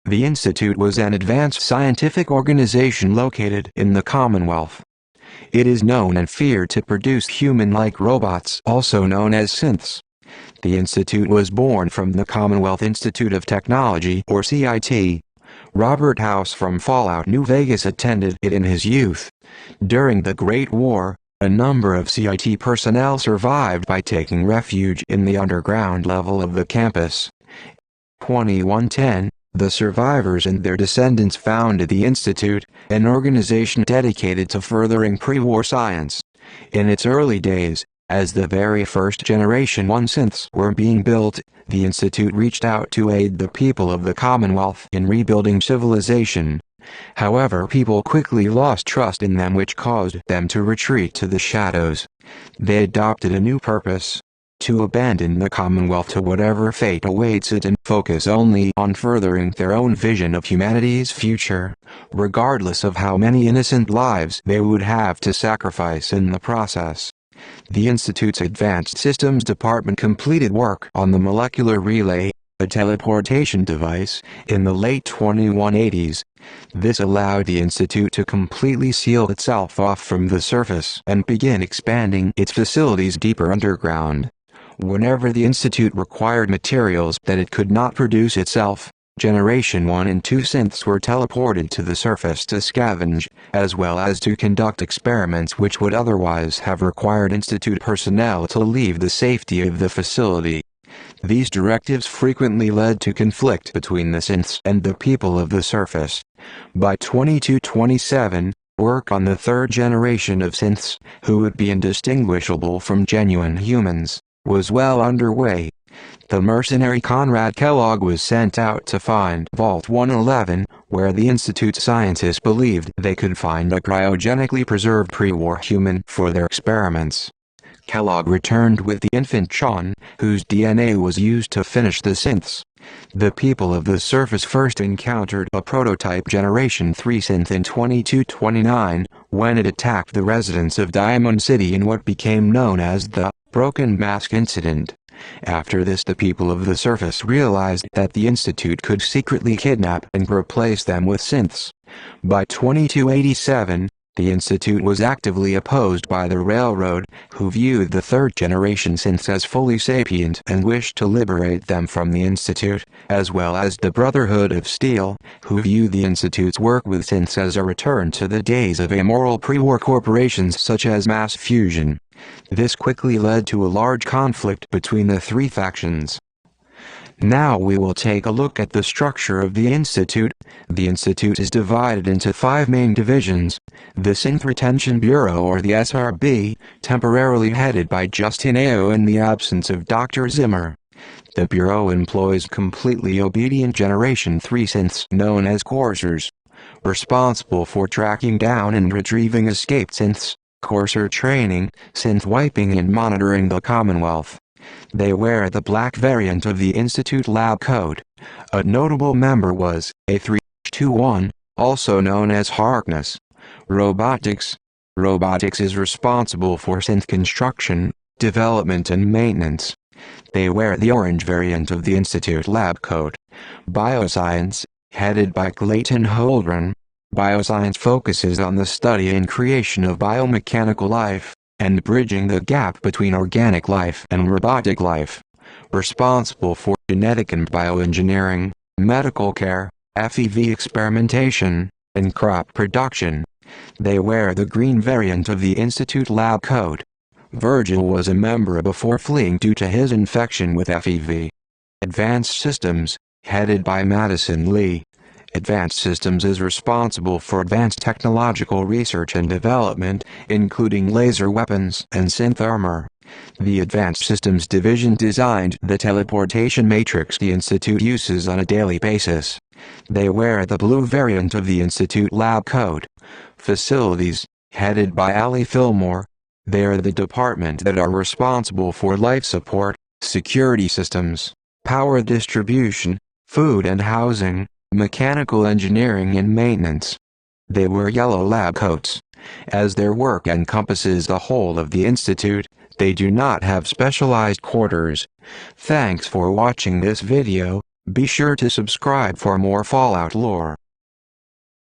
The Institute was an advanced scientific organization located in the Commonwealth. It is known and feared to produce human-like robots, also known as synths. The Institute was born from the Commonwealth Institute of Technology, or CIT. Robert House from Fallout, New Vegas attended it in his youth. During the Great War, a number of CIT personnel survived by taking refuge in the underground level of the campus. 2110, the survivors and their descendants founded the Institute, an organization dedicated to furthering pre-war science. In its early days, as the very first Generation 1 synths were being built, the Institute reached out to aid the people of the Commonwealth in rebuilding civilization. However, people quickly lost trust in them, which caused them to retreat to the shadows. They adopted a new purpose: to abandon the Commonwealth to whatever fate awaits it and focus only on furthering their own vision of humanity's future, regardless of how many innocent lives they would have to sacrifice in the process. The Institute's Advanced Systems Department completed work on the molecular relay, a teleportation device, in the late 2180s. This allowed the Institute to completely seal itself off from the surface and begin expanding its facilities deeper underground. Whenever the Institute required materials that it could not produce itself, Generation 1 and 2 synths were teleported to the surface to scavenge, as well as to conduct experiments which would otherwise have required Institute personnel to leave the safety of the facility. These directives frequently led to conflict between the synths and the people of the surface. By 2227, work on the third generation of synths, who would be indistinguishable from genuine humans, was well underway. The mercenary Conrad Kellogg was sent out to find Vault 111, where the Institute's scientists believed they could find a cryogenically preserved pre-war human for their experiments. Kellogg returned with the infant Sean, whose DNA was used to finish the synths. The people of the surface first encountered a prototype Generation 3 synth in 2229, when it attacked the residents of Diamond City in what became known as the Broken Mask Incident. After this, the people of the surface realized that the Institute could secretly kidnap and replace them with synths. By 2287, the Institute was actively opposed by the Railroad, who viewed the third-generation synths as fully sapient and wished to liberate them from the Institute, as well as the Brotherhood of Steel, who viewed the Institute's work with synths as a return to the days of amoral pre-war corporations such as Mass Fusion. This quickly led to a large conflict between the three factions. Now we will take a look at the structure of the Institute. The Institute is divided into 5 main divisions. The Synth Retention Bureau, or the SRB, temporarily headed by Justin Ao in the absence of Dr. Zimmer. The Bureau employs completely obedient Generation 3 synths known as coursers, responsible for tracking down and retrieving escaped synths, courser training, synth wiping, and monitoring the Commonwealth. They wear the black variant of the Institute lab coat. A notable member was A321, also known as Harkness. Robotics. Robotics is responsible for synth construction, development, and maintenance. They wear the orange variant of the Institute lab coat. Bioscience, headed by Clayton Holdren. Bioscience focuses on the study and creation of biomechanical life, and bridging the gap between organic life and robotic life. Responsible for genetic and bioengineering, medical care, FEV experimentation, and crop production. They wear the green variant of the Institute lab coat. Virgil was a member before fleeing due to his infection with FEV. Advanced Systems, headed by Madison Lee. Advanced Systems is responsible for advanced technological research and development, including laser weapons and synth armor. The Advanced Systems Division designed the teleportation matrix the Institute uses on a daily basis. They wear the blue variant of the Institute lab coat. Facilities, headed by Allie Fillmore. They are the department that are responsible for life support, security systems, power distribution, food and housing, mechanical engineering, and maintenance. They wear yellow lab coats. As their work encompasses the whole of the Institute, they do not have specialized quarters. Thanks for watching this video. Be sure to subscribe for more Fallout lore.